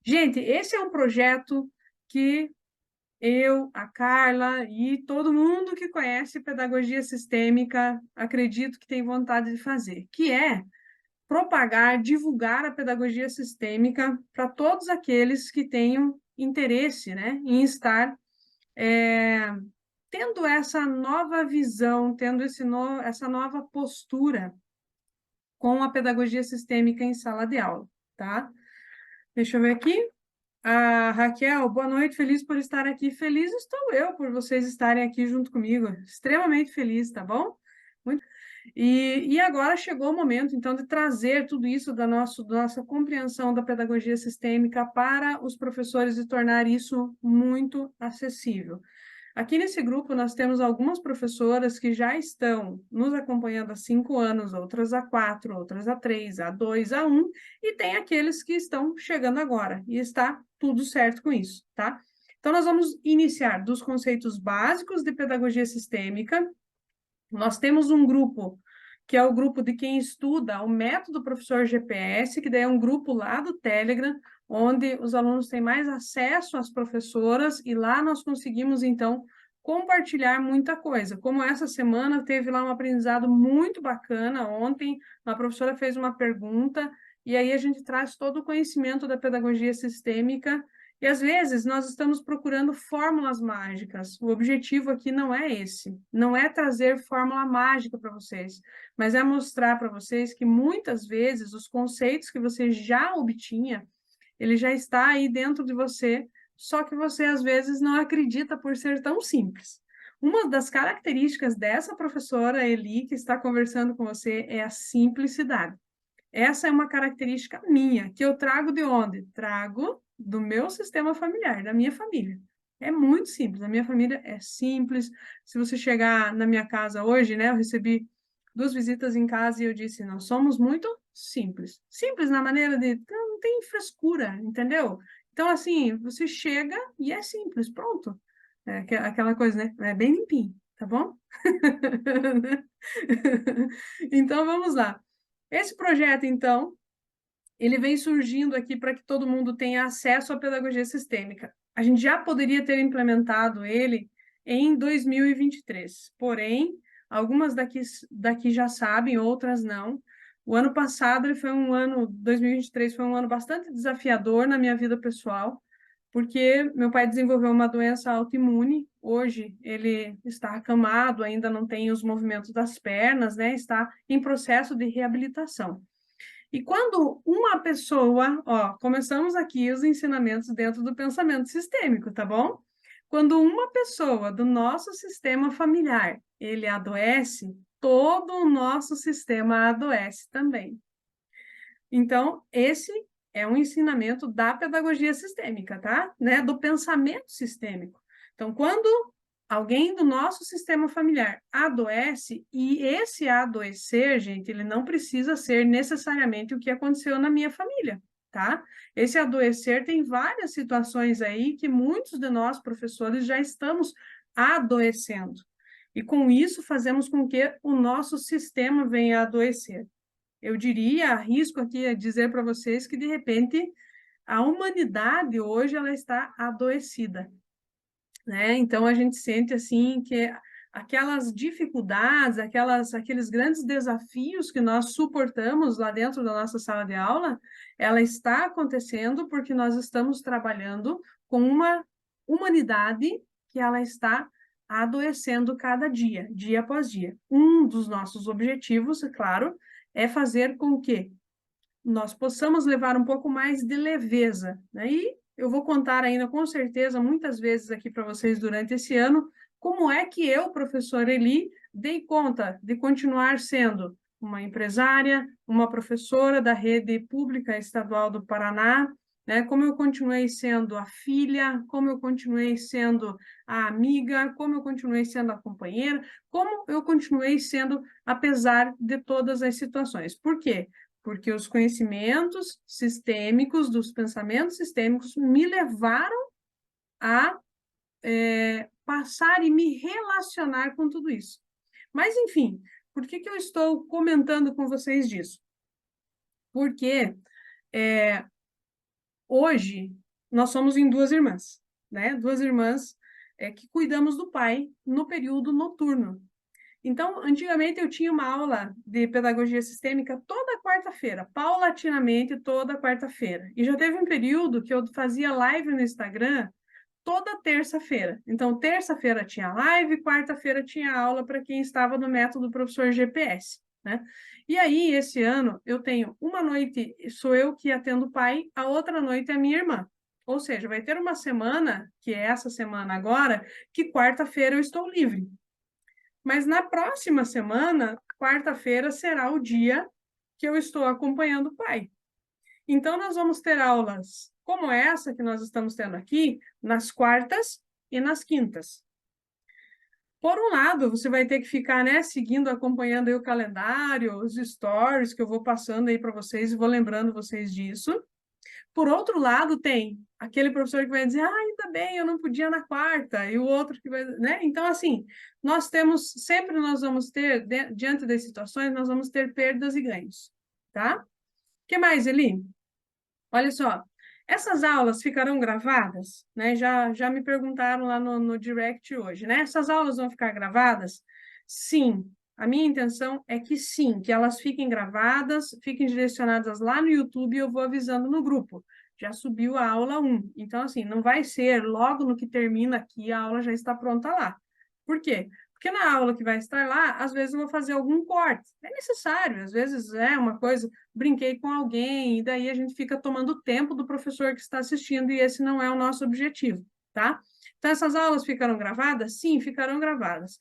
Gente, esse é um projeto que eu, a Carla e todo mundo que conhece pedagogia sistêmica acredito que tem vontade de fazer, que é propagar, divulgar a pedagogia sistêmica para todos aqueles que tenham interesse, né, em estar tendo essa nova visão, tendo essa nova postura com a pedagogia sistêmica em sala de aula, tá? Deixa eu ver aqui. Raquel, boa noite, feliz por estar aqui. Feliz estou eu por vocês estarem aqui junto comigo. Extremamente feliz, tá bom? Muito. E agora chegou o momento, então, de trazer tudo isso da nossa compreensão da pedagogia sistêmica para os professores e tornar isso muito acessível. Aqui nesse grupo, nós temos algumas professoras que já estão nos acompanhando há 5 anos, outras há 4, outras há 3, há 2, há 1, e tem aqueles que estão chegando agora, e está tudo certo com isso, tá? Então, nós vamos iniciar dos conceitos básicos de pedagogia sistêmica. Nós temos um grupo, que é o grupo de quem estuda o método professor GPS, que daí é um grupo lá do Telegram, onde os alunos têm mais acesso às professoras, e lá nós conseguimos, então, compartilhar muita coisa. Como essa semana teve lá um aprendizado muito bacana, ontem uma professora fez uma pergunta, e aí a gente traz todo o conhecimento da pedagogia sistêmica, e às vezes nós estamos procurando fórmulas mágicas. O objetivo aqui não é esse, não é trazer fórmula mágica para vocês, mas é mostrar para vocês que muitas vezes os conceitos que você já obtinha, ele já está aí dentro de você, só que você às vezes não acredita por ser tão simples. Uma das características dessa professora Eli que está conversando com você é a simplicidade. Essa é uma característica minha, que eu trago de onde? Trago do meu sistema familiar, da minha família. É muito simples, a minha família é simples. Se você chegar na minha casa hoje, né, eu recebi 2 visitas em casa e eu disse, nós somos muito simples. Simples na maneira de, não tem frescura, entendeu? Então, assim, você chega e é simples, pronto. É aquela coisa, né? É bem limpinho, tá bom? Então, vamos lá. Esse projeto, então, ele vem surgindo aqui para que todo mundo tenha acesso à pedagogia sistêmica. A gente já poderia ter implementado ele em 2023, porém, algumas daqui já sabem, outras não. O ano passado, 2023 foi um ano bastante desafiador na minha vida pessoal, porque meu pai desenvolveu uma doença autoimune. Hoje ele está acamado, ainda não tem os movimentos das pernas, né? Está em processo de reabilitação. E quando uma pessoa, ó, começamos aqui os ensinamentos dentro do pensamento sistêmico, tá bom? Quando uma pessoa do nosso sistema familiar, ele adoece, todo o nosso sistema adoece também. Então, esse é um ensinamento da pedagogia sistêmica, tá? Né? Do pensamento sistêmico. Então, quando alguém do nosso sistema familiar adoece, e esse adoecer, gente, ele não precisa ser necessariamente o que aconteceu na minha família, tá? Esse adoecer tem várias situações aí que muitos de nós, professores, já estamos adoecendo. E com isso fazemos com que o nosso sistema venha a adoecer. Eu diria, arrisco aqui a dizer para vocês que, de repente, a humanidade hoje ela está adoecida, né? Então, a gente sente, assim, que aquelas dificuldades, aqueles grandes desafios que nós suportamos lá dentro da nossa sala de aula, ela está acontecendo porque nós estamos trabalhando com uma humanidade que ela está adoecendo cada dia, dia após dia. Um dos nossos objetivos, é claro, é fazer com que nós possamos levar um pouco mais de leveza, né? E eu vou contar ainda, com certeza, muitas vezes aqui para vocês durante esse ano, como é que eu, professora Eli, dei conta de continuar sendo uma empresária, uma professora da rede pública estadual do Paraná, né? Como eu continuei sendo a filha, como eu continuei sendo a amiga, como eu continuei sendo a companheira, como eu continuei sendo, apesar de todas as situações. Por quê? Porque os conhecimentos sistêmicos, dos pensamentos sistêmicos, me levaram a passar e me relacionar com tudo isso. Mas, enfim, por que eu estou comentando com vocês disso? Porque Hoje, nós somos em duas irmãs, né? Duas irmãs que cuidamos do pai no período noturno. Então, antigamente eu tinha uma aula de pedagogia sistêmica toda quarta-feira, paulatinamente toda quarta-feira. E já teve um período que eu fazia live no Instagram toda terça-feira. Então, terça-feira tinha live, quarta-feira tinha aula para quem estava no método professor GPS, né? E aí, esse ano, eu tenho uma noite, sou eu que atendo o pai, a outra noite é a minha irmã. Ou seja, vai ter uma semana, que é essa semana agora, que quarta-feira eu estou livre. Mas na próxima semana, quarta-feira, será o dia que eu estou acompanhando o pai. Então, nós vamos ter aulas como essa que nós estamos tendo aqui, nas quartas e nas quintas. Por um lado, você vai ter que ficar, né, seguindo, acompanhando aí o calendário, os stories que eu vou passando aí para vocês e vou lembrando vocês disso. Por outro lado, tem aquele professor que vai dizer, ah, ainda bem, eu não podia na quarta, e o outro que vai, né? Então, assim, nós temos, sempre nós vamos ter, diante das situações, nós vamos ter perdas e ganhos, tá? O que mais, Eli? Olha só, essas aulas ficarão gravadas, né? Já me perguntaram lá no direct hoje, né? Essas aulas vão ficar gravadas? Sim, a minha intenção é que sim, que elas fiquem gravadas, fiquem direcionadas lá no YouTube e eu vou avisando no grupo. Já subiu a aula 1. Então, assim, não vai ser logo no que termina aqui, a aula já está pronta lá. Por quê? Porque na aula que vai estar lá, às vezes eu vou fazer algum corte. É necessário, às vezes é uma coisa, brinquei com alguém, e daí a gente fica tomando o tempo do professor que está assistindo, e esse não é o nosso objetivo, tá? Então, essas aulas ficarão gravadas? Sim, ficarão gravadas.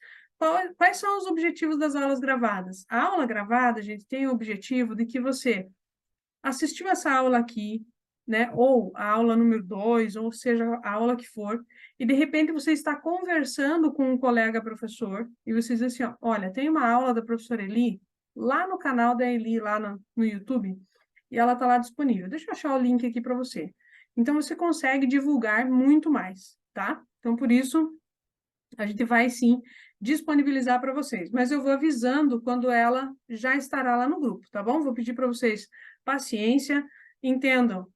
Quais são os objetivos das aulas gravadas? A aula gravada, a gente tem o objetivo de que você assistiu essa aula aqui, né? Ou a aula número 2, ou seja, a aula que for, e de repente você está conversando com um colega professor, e você diz assim, ó, olha, tem uma aula da professora Eli, lá no canal da Eli, lá no YouTube, e ela está lá disponível. Deixa eu achar o link aqui para você. Então, você consegue divulgar muito mais, tá? Então, por isso, a gente vai, sim, disponibilizar para vocês. Mas eu vou avisando quando ela já estará lá no grupo, tá bom? Vou pedir para vocês paciência, entendam.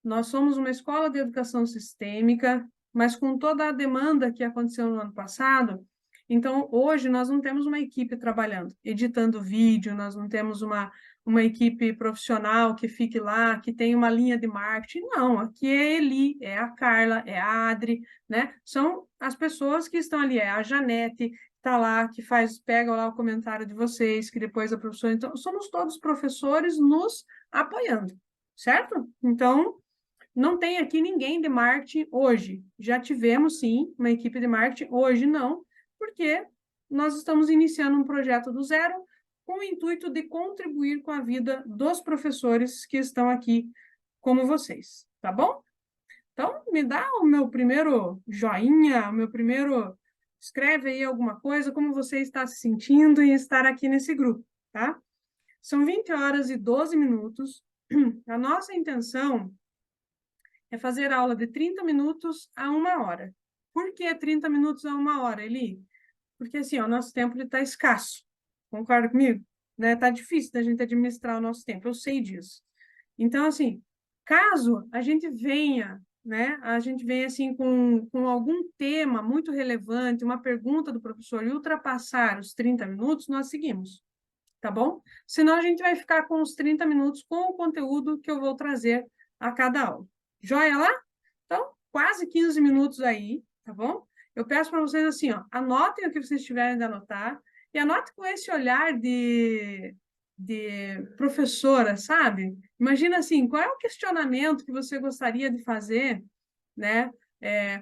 Nós somos uma escola de educação sistêmica, mas com toda a demanda que aconteceu no ano passado, então hoje nós não temos uma equipe trabalhando, editando vídeo, nós não temos uma equipe profissional que fique lá, que tem uma linha de marketing. Não, aqui é a Eli, é a Carla, é a Adri, né? São as pessoas que estão ali, é a Janete, está lá, que faz, pega lá o comentário de vocês, que depois a professora. Então, somos todos professores nos apoiando, certo? Então, não tem aqui ninguém de marketing hoje. Já tivemos, sim, uma equipe de marketing, hoje não, porque nós estamos iniciando um projeto do zero com o intuito de contribuir com a vida dos professores que estão aqui como vocês, tá bom? Então, me dá o meu primeiro joinha, o meu primeiro... Escreve aí alguma coisa, como você está se sentindo em estar aqui nesse grupo, tá? São 20 horas e 12 minutos. A nossa intenção é fazer aula de 30 minutos a 1 hora. Por que 30 minutos a 1 hora, Eli? Porque, assim, ó, o nosso tempo está escasso. Concorda comigo? Né? Tá difícil da gente administrar o nosso tempo, eu sei disso. Então, assim, caso a gente venha, né, a gente venha, assim, com algum tema muito relevante, uma pergunta do professor e ultrapassar os 30 minutos, nós seguimos, tá bom? Senão a gente vai ficar com os 30 minutos com o conteúdo que eu vou trazer a cada aula. Joia lá? Então, quase 15 minutos aí, tá bom? Eu peço para vocês assim, ó, anotem o que vocês tiverem de anotar e anotem com esse olhar de professora, sabe? Imagina assim, qual é o questionamento que você gostaria de fazer, né?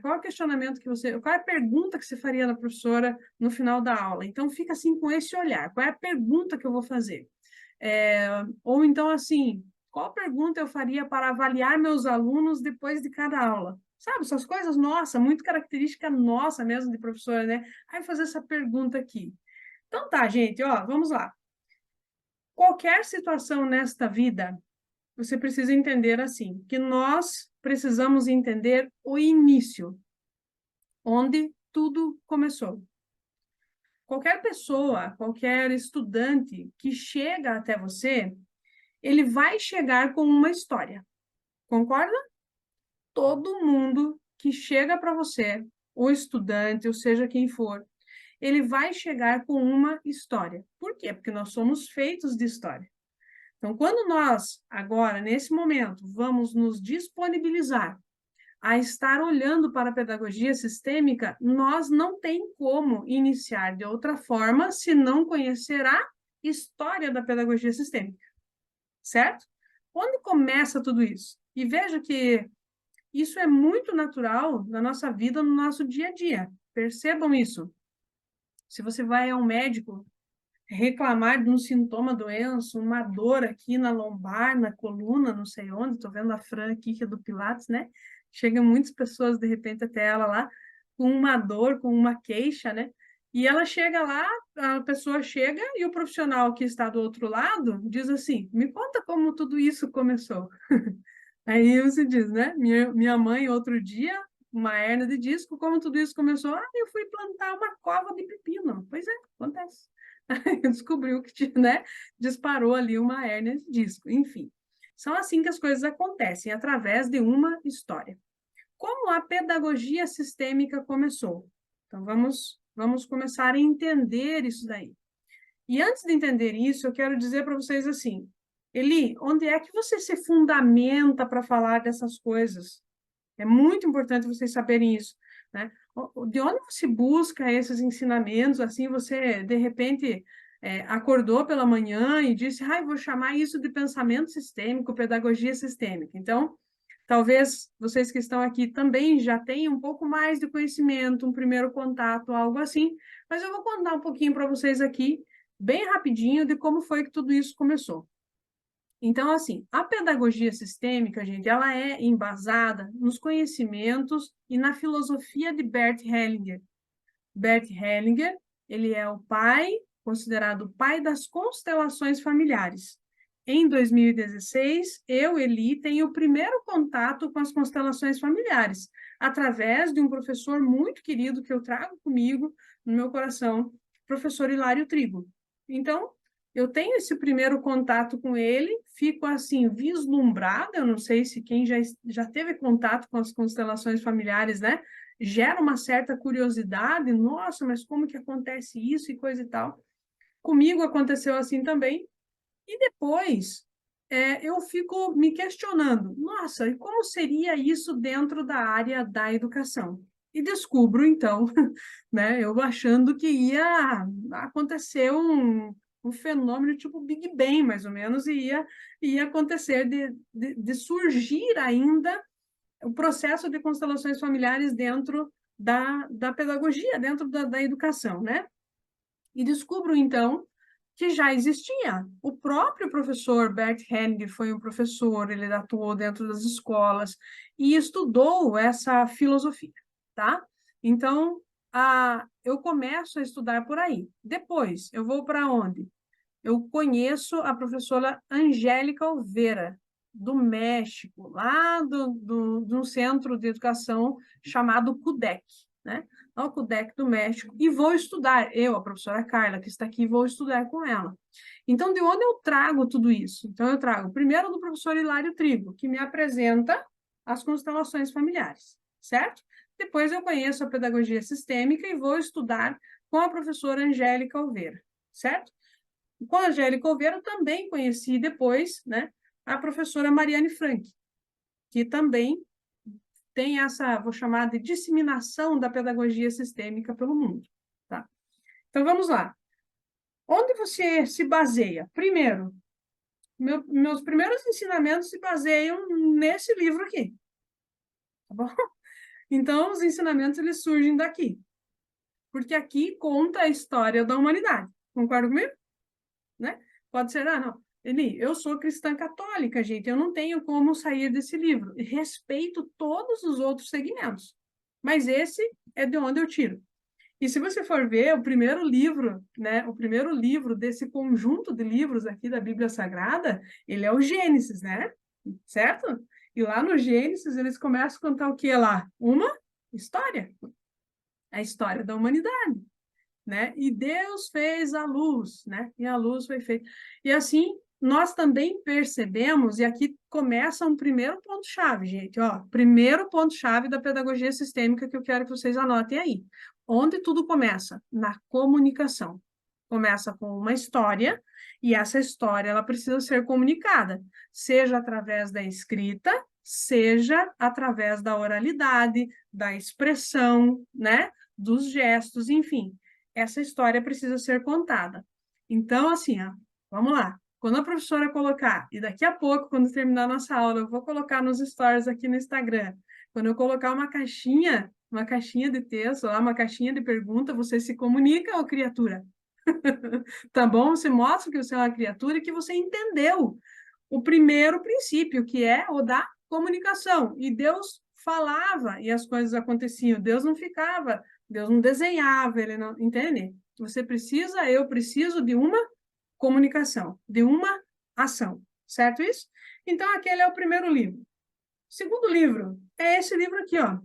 Qual é o questionamento que você, qual é a pergunta que você faria na professora no final da aula? Então, fica assim com esse olhar, qual é a pergunta que eu vou fazer? Ou então, assim, qual pergunta eu faria para avaliar meus alunos depois de cada aula? Sabe, essas coisas, nossa, muito característica nossa mesmo de professora, né? Aí fazer essa pergunta aqui. Então tá, gente, ó, vamos lá. Qualquer situação nesta vida, você precisa entender assim, que nós precisamos entender o início, onde tudo começou. Qualquer pessoa, qualquer estudante que chega até você, ele vai chegar com uma história. Concorda? todo mundo que chega para você, o estudante, ou seja quem for, ele vai chegar com uma história. Por quê? Porque nós somos feitos de história. Então, quando nós, agora, nesse momento, vamos nos disponibilizar a estar olhando para a pedagogia sistêmica, nós não tem como iniciar de outra forma se não conhecer a história da pedagogia sistêmica, certo? Onde começa tudo isso? E veja que isso é muito natural na nossa vida, no nosso dia a dia. Percebam isso. Se você vai ao médico reclamar de um sintoma, doença, uma dor aqui na lombar, na coluna, não sei onde, estou vendo a Fran aqui, que é do Pilates, né? Chegam muitas pessoas, de repente, até ela lá, com uma dor, com uma queixa, né? E ela chega lá, a pessoa chega e o profissional que está do outro lado diz assim, me conta como tudo isso começou. Aí você diz, né? Minha mãe, outro dia, uma hérnia de disco, como tudo isso começou? Ah, eu fui plantar uma cova de pepino. Pois é, acontece. Descobriu que, né, disparou ali uma hérnia de disco. Enfim, são assim que as coisas acontecem, através de uma história. Como a pedagogia sistêmica começou? Então, vamos começar a entender isso daí. E antes de entender isso, eu quero dizer para vocês assim, Eli, onde é que você se fundamenta para falar dessas coisas? É muito importante vocês saberem isso, né? De onde você busca esses ensinamentos? Assim, você, de repente, acordou pela manhã e disse, vou chamar isso de pensamento sistêmico, pedagogia sistêmica. Então, talvez vocês que estão aqui também já tenham um pouco mais de conhecimento, um primeiro contato, algo assim, mas eu vou contar um pouquinho para vocês aqui, bem rapidinho, de como foi que tudo isso começou. Então, assim, a pedagogia sistêmica, gente, ela é embasada nos conhecimentos e na filosofia de Bert Hellinger. Bert Hellinger, ele é o pai, considerado o pai das constelações familiares. Em 2016, eu, Eli, tenho o primeiro contato com as constelações familiares, através de um professor muito querido que eu trago comigo no meu coração, professor Hilário Trigo. Então, eu tenho esse primeiro contato com ele, fico assim, vislumbrada, eu não sei se quem já teve contato com as constelações familiares, né? Gera uma certa curiosidade, nossa, mas como que acontece isso e coisa e tal. Comigo aconteceu assim também, e depois eu fico me questionando, nossa, e como seria isso dentro da área da educação? E descubro, então, né, eu achando que ia acontecer um fenômeno tipo Big Bang, mais ou menos, e ia acontecer de surgir ainda o processo de constelações familiares dentro da pedagogia, dentro da educação, né? E descubro, então, que já existia. O próprio professor Bert Hellinger foi um professor, ele atuou dentro das escolas e estudou essa filosofia, tá? Então, eu começo a estudar por aí. Depois, eu vou para onde? Eu conheço a professora Angélica Oliveira, do México, lá de um centro de educação chamado CUDEC, né? O CUDEC do México, e vou estudar. Eu, a professora Carla, que está aqui, vou estudar com ela. Então, de onde eu trago tudo isso? Então, eu trago primeiro do professor Hilário Trigo, que me apresenta as constelações familiares, certo? Depois eu conheço a pedagogia sistêmica e vou estudar com a professora Angélica Oliveira, certo? Com a Angélica Oliveira, também conheci depois, né, a professora Mariane Frank, que também tem essa, vou chamar de disseminação da pedagogia sistêmica pelo mundo. Tá? Então, vamos lá. Onde você se baseia? Primeiro, meus primeiros ensinamentos se baseiam nesse livro aqui. Tá bom? Então, os ensinamentos, eles surgem daqui. Porque aqui conta a história da humanidade. Concorda comigo? Né? Pode ser, não. Eli, eu sou cristã católica, gente, eu não tenho como sair desse livro. Respeito todos os outros segmentos, mas esse é de onde eu tiro. E se você for ver o primeiro livro, né, o primeiro livro desse conjunto de livros aqui da Bíblia Sagrada, ele é o Gênesis, né? Certo? E lá no Gênesis eles começam a contar o que lá? Uma história. A história da humanidade. Né? E Deus fez a luz, né? E a luz foi feita. E assim, nós também percebemos, e aqui começa um primeiro ponto-chave, gente, ó, primeiro ponto-chave da pedagogia sistêmica que eu quero que vocês anotem aí. Onde tudo começa? Na comunicação. Começa com uma história, e essa história ela precisa ser comunicada, seja através da escrita, seja através da oralidade, da expressão, né, dos gestos, enfim. Essa história precisa ser contada. Então, assim, ó, vamos lá. Quando a professora colocar, e daqui a pouco, quando terminar a nossa aula, eu vou colocar nos stories aqui no Instagram, quando eu colocar uma caixinha de texto, lá, uma caixinha de pergunta, você se comunica, ô criatura. Tá bom? Você mostra que você é uma criatura e que você entendeu o primeiro princípio, que é o da comunicação. E Deus falava e as coisas aconteciam. Deus não ficava, Deus não desenhava, ele não, entende? Você precisa, eu preciso de uma comunicação, de uma ação, certo isso? Então, aquele é o primeiro livro. O segundo livro é esse livro aqui, ó.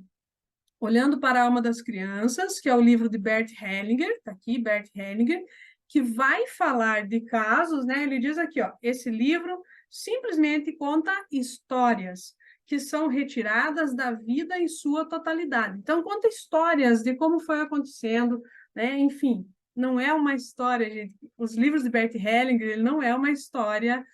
Olhando para a Alma das Crianças, que é o livro de Bert Hellinger, tá aqui, Bert Hellinger, que vai falar de casos, né? Ele diz aqui, ó, esse livro simplesmente conta histórias que são retiradas da vida em sua totalidade. Então, conta histórias de como foi acontecendo, né? Enfim, não é uma história, gente. Os livros de Bert Hellinger, ele não é uma história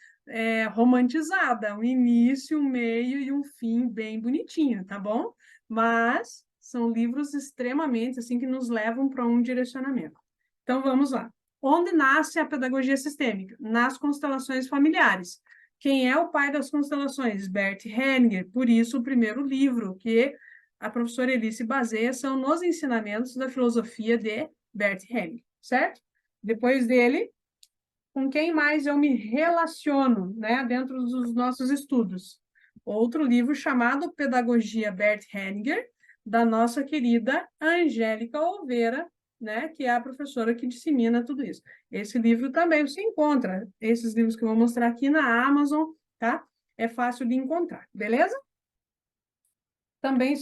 romantizada, um início, um meio e um fim bem bonitinho, tá bom? Mas são livros extremamente assim que nos levam para um direcionamento. Então vamos lá. Onde nasce a pedagogia sistêmica? Nas constelações familiares. Quem é o pai das constelações? Bert Hellinger. Por isso, o primeiro livro que a professora Eli se baseia são nos ensinamentos da filosofia de Bert Hellinger, certo? Depois dele, com quem mais eu me relaciono, né, dentro dos nossos estudos? Outro livro chamado Pedagogia Bert Hellinger, da nossa querida Angélica Oliveira, né, que é a professora que dissemina tudo isso. Esse livro também você encontra, esses livros que eu vou mostrar aqui na Amazon, tá? É fácil de encontrar, beleza? Também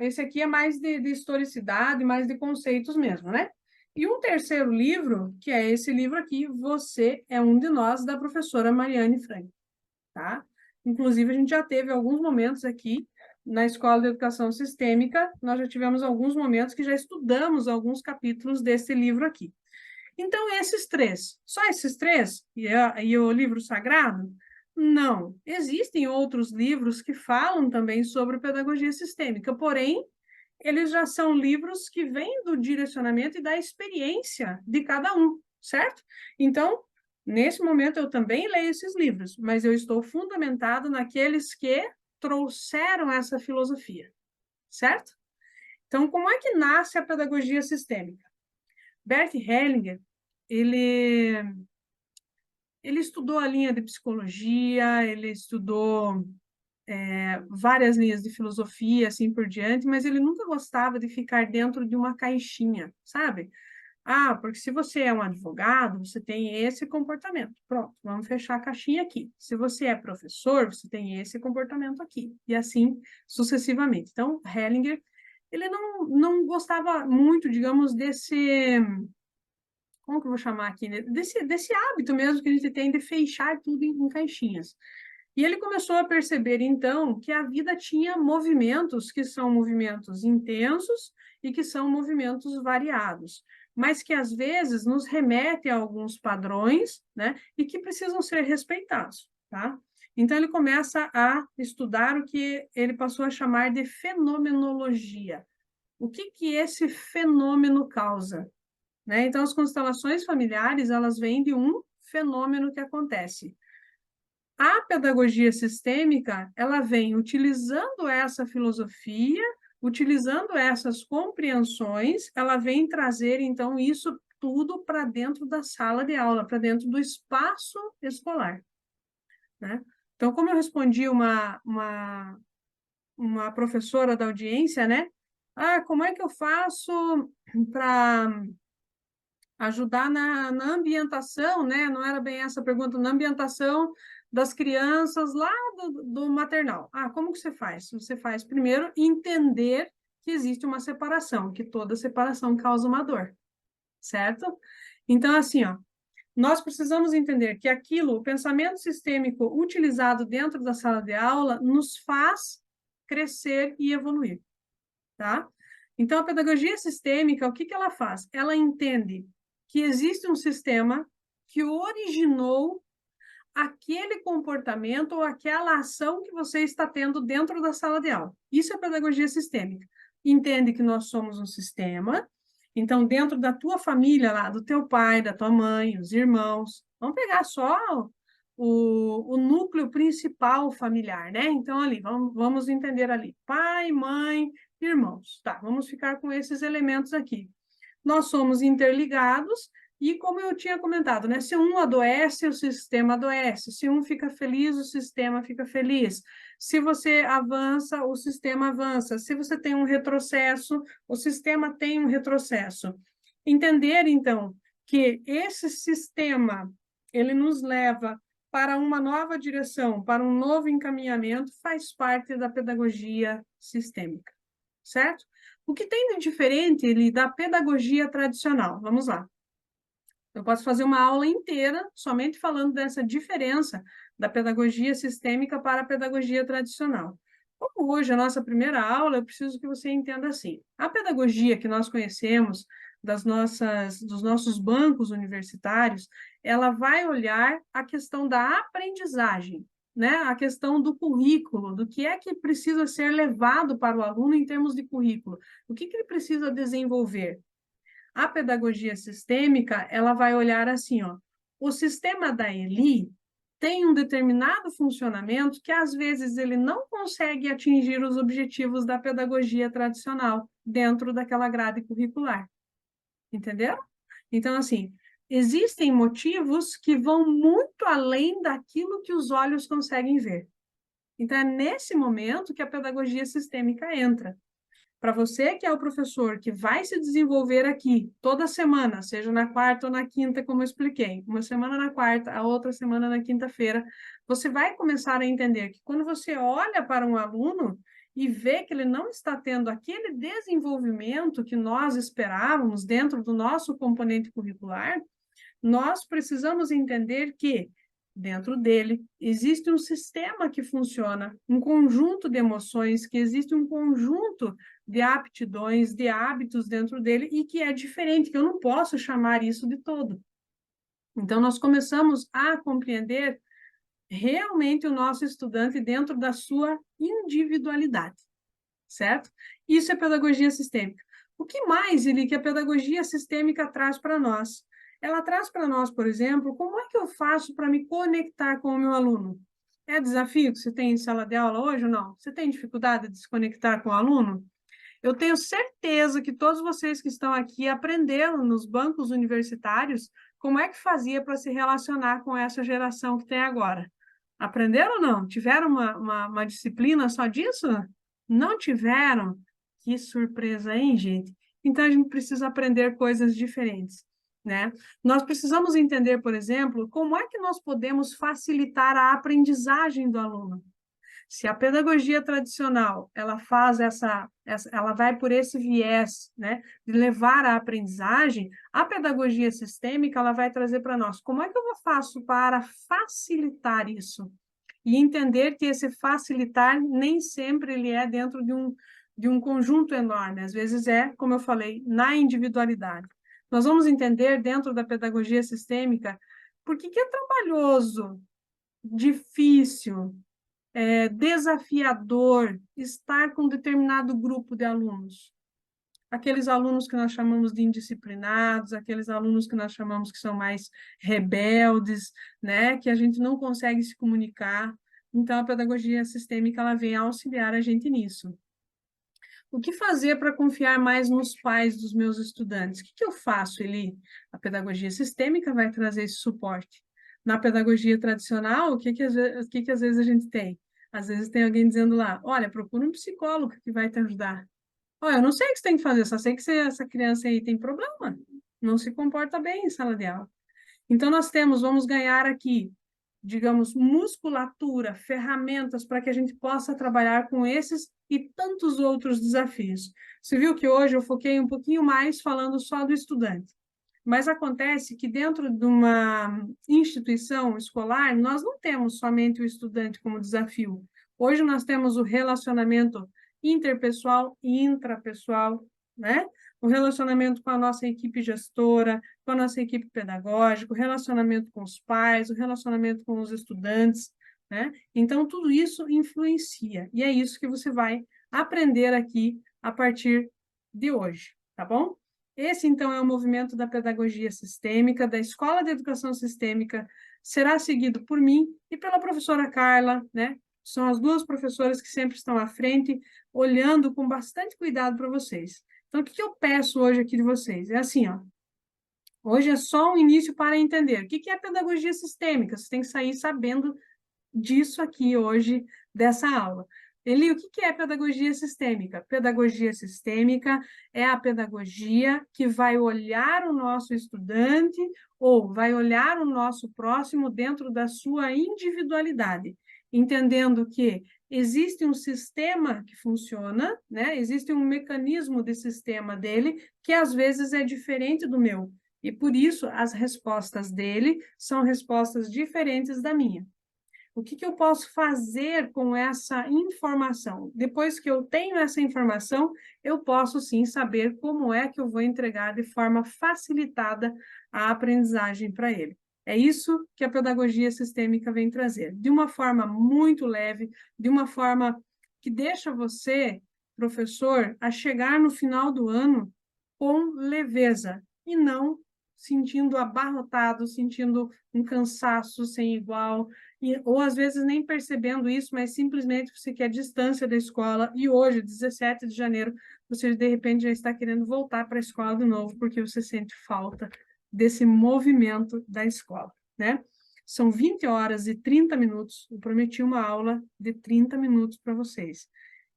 esse aqui é mais de historicidade, mais de conceitos mesmo, né? E um terceiro livro, que é esse livro aqui, Você é um de Nós, da professora Mariane Frank, tá? Inclusive, a gente já teve alguns momentos aqui na Escola de Educação Sistêmica, nós já tivemos alguns momentos que já estudamos alguns capítulos desse livro aqui. Então, esses três, só esses três, e o livro sagrado? Não. Existem outros livros que falam também sobre pedagogia sistêmica, porém, eles já são livros que vêm do direcionamento e da experiência de cada um, certo? Então, nesse momento, eu também leio esses livros, mas eu estou fundamentado naqueles que trouxeram essa filosofia, certo? Então, como é que nasce a pedagogia sistêmica? Bert Hellinger, ele, ele estudou a linha de psicologia, ele estudou várias linhas de filosofia, assim por diante, mas ele nunca gostava de ficar dentro de uma caixinha, sabe? Ah, porque se você é um advogado, você tem esse comportamento. Pronto, vamos fechar a caixinha aqui. Se você é professor, você tem esse comportamento aqui. E assim sucessivamente. Então, Hellinger, ele não gostava muito, digamos, desse... Como que eu vou chamar aqui? Né? Desse hábito mesmo que a gente tem de fechar tudo em caixinhas. E ele começou a perceber, então, que a vida tinha movimentos que são movimentos intensos e que são movimentos variados, mas que às vezes nos remetem a alguns padrões, né, e que precisam ser respeitados, tá? Então, ele começa a estudar o que ele passou a chamar de fenomenologia. O que esse fenômeno causa? Né? Então, as constelações familiares, elas vêm de um fenômeno que acontece. A pedagogia sistêmica, ela vem utilizando essa filosofia, utilizando essas compreensões, ela vem trazer, então, isso tudo para dentro da sala de aula, para dentro do espaço escolar, né? Então, como eu respondi uma professora da audiência, né? Ah, como é que eu faço para ajudar na ambientação, né? Não era bem essa a pergunta, na ambientação das crianças lá do maternal. Ah, como que você faz? Você faz primeiro entender que existe uma separação, que toda separação causa uma dor, certo? Então, assim, ó, nós precisamos entender que aquilo, o pensamento sistêmico utilizado dentro da sala de aula, nos faz crescer e evoluir, tá? Então, a pedagogia sistêmica, o que ela faz? Ela entende que existe um sistema que originou aquele comportamento ou aquela ação que você está tendo dentro da sala de aula. Isso é pedagogia sistêmica. Entende que nós somos um sistema, então, dentro da tua família lá, do teu pai, da tua mãe, os irmãos, vamos pegar só o núcleo principal familiar, né? Então, ali, vamos entender ali, pai, mãe, irmãos. Tá, vamos ficar com esses elementos aqui. Nós somos interligados e, como eu tinha comentado, né? Se um adoece, o sistema adoece. Se um fica feliz, o sistema fica feliz. Se você avança, o sistema avança. Se você tem um retrocesso, o sistema tem um retrocesso. Entender, então, que esse sistema, ele nos leva para uma nova direção, para um novo encaminhamento, faz parte da pedagogia sistêmica, certo? O que tem de diferente ele, da pedagogia tradicional? Vamos lá. Eu posso fazer uma aula inteira somente falando dessa diferença da pedagogia sistêmica para a pedagogia tradicional. Como hoje é a nossa primeira aula, eu preciso que você entenda assim. A pedagogia que nós conhecemos dos nossos bancos universitários, ela vai olhar a questão da aprendizagem, né? A questão do currículo, do que é que precisa ser levado para o aluno em termos de currículo. O que ele precisa desenvolver? A pedagogia sistêmica, ela vai olhar assim, ó, o sistema da Eli tem um determinado funcionamento que, às vezes, ele não consegue atingir os objetivos da pedagogia tradicional dentro daquela grade curricular. Entendeu? Então, assim, existem motivos que vão muito além daquilo que os olhos conseguem ver. Então, é nesse momento que a pedagogia sistêmica entra. Para você que é o professor que vai se desenvolver aqui toda semana, seja na quarta ou na quinta, como eu expliquei, uma semana na quarta, a outra semana na quinta-feira, você vai começar a entender que quando você olha para um aluno e vê que ele não está tendo aquele desenvolvimento que nós esperávamos dentro do nosso componente curricular, nós precisamos entender que dentro dele existe um sistema que funciona, um conjunto de emoções, que existe um conjunto de aptidões, de hábitos dentro dele e que é diferente, que eu não posso chamar isso de todo. Então, nós começamos a compreender realmente o nosso estudante dentro da sua individualidade, certo? Isso é pedagogia sistêmica. O que mais, Eli, que a pedagogia sistêmica traz para nós? Ela traz para nós, por exemplo, como é que eu faço para me conectar com o meu aluno? É desafio que você tem em sala de aula hoje ou não? Você tem dificuldade de se conectar com o aluno? Eu tenho certeza que todos vocês que estão aqui aprenderam nos bancos universitários como é que fazia para se relacionar com essa geração que tem agora. Aprenderam ou não? Tiveram uma disciplina só disso? Não tiveram? Que surpresa, hein, gente? Então, a gente precisa aprender coisas diferentes, né? Nós precisamos entender, por exemplo, como é que nós podemos facilitar a aprendizagem do aluno. Se a pedagogia tradicional, ela faz ela vai por esse viés, né, de levar à aprendizagem, a pedagogia sistêmica, ela vai trazer para nós, como é que eu faço para facilitar isso? E entender que esse facilitar nem sempre ele é dentro de um conjunto enorme, às vezes é, como eu falei, na individualidade. Nós vamos entender dentro da pedagogia sistêmica por que é trabalhoso, difícil, desafiador estar com um determinado grupo de alunos. Aqueles alunos que nós chamamos de indisciplinados, aqueles alunos que nós chamamos que são mais rebeldes, né, que a gente não consegue se comunicar. Então, a pedagogia sistêmica ela vem auxiliar a gente nisso. O que fazer para confiar mais nos pais dos meus estudantes? O que eu faço, Eli? A pedagogia sistêmica vai trazer esse suporte. Na pedagogia tradicional, o que às vezes a gente tem? Às vezes tem alguém dizendo lá, olha, procura um psicólogo que vai te ajudar. Olha, eu não sei o que você tem que fazer, só sei que essa criança aí tem problema, não se comporta bem em sala de aula. Então, vamos ganhar aqui, digamos, musculatura, ferramentas para que a gente possa trabalhar com esses e tantos outros desafios. Você viu que hoje eu foquei um pouquinho mais falando só do estudante. Mas acontece que dentro de uma instituição escolar, nós não temos somente o estudante como desafio. Hoje nós temos o relacionamento interpessoal e intrapessoal, né? O relacionamento com a nossa equipe gestora, com a nossa equipe pedagógica, o relacionamento com os pais, o relacionamento com os estudantes, né? Então, tudo isso influencia, e é isso que você vai aprender aqui a partir de hoje, tá bom? Esse, então, é o movimento da pedagogia sistêmica, da Escola de Educação Sistêmica, será seguido por mim e pela professora Carla, né? São as duas professoras que sempre estão à frente, olhando com bastante cuidado para vocês. Então, o que eu peço hoje aqui de vocês? É assim, ó. Hoje é só um início para entender. O que é pedagogia sistêmica? Você tem que sair sabendo disso aqui hoje, dessa aula. Eli, o que é pedagogia sistêmica? Pedagogia sistêmica é a pedagogia que vai olhar o nosso estudante ou vai olhar o nosso próximo dentro da sua individualidade, entendendo que existe um sistema que funciona, né? Existe um mecanismo de sistema dele que às vezes é diferente do meu. E por isso as respostas dele são respostas diferentes da minha. O que eu posso fazer com essa informação? Depois que eu tenho essa informação, eu posso sim saber como é que eu vou entregar de forma facilitada a aprendizagem para ele. É isso que a pedagogia sistêmica vem trazer, de uma forma muito leve, de uma forma que deixa você, professor, a chegar no final do ano com leveza e não sentindo abarrotado, sentindo um cansaço sem igual, ou às vezes nem percebendo isso, mas simplesmente você quer distância da escola, e hoje, 17 de janeiro, você de repente já está querendo voltar para a escola de novo, porque você sente falta desse movimento da escola, né? São 20 horas e 30 minutos, eu prometi uma aula de 30 minutos para vocês.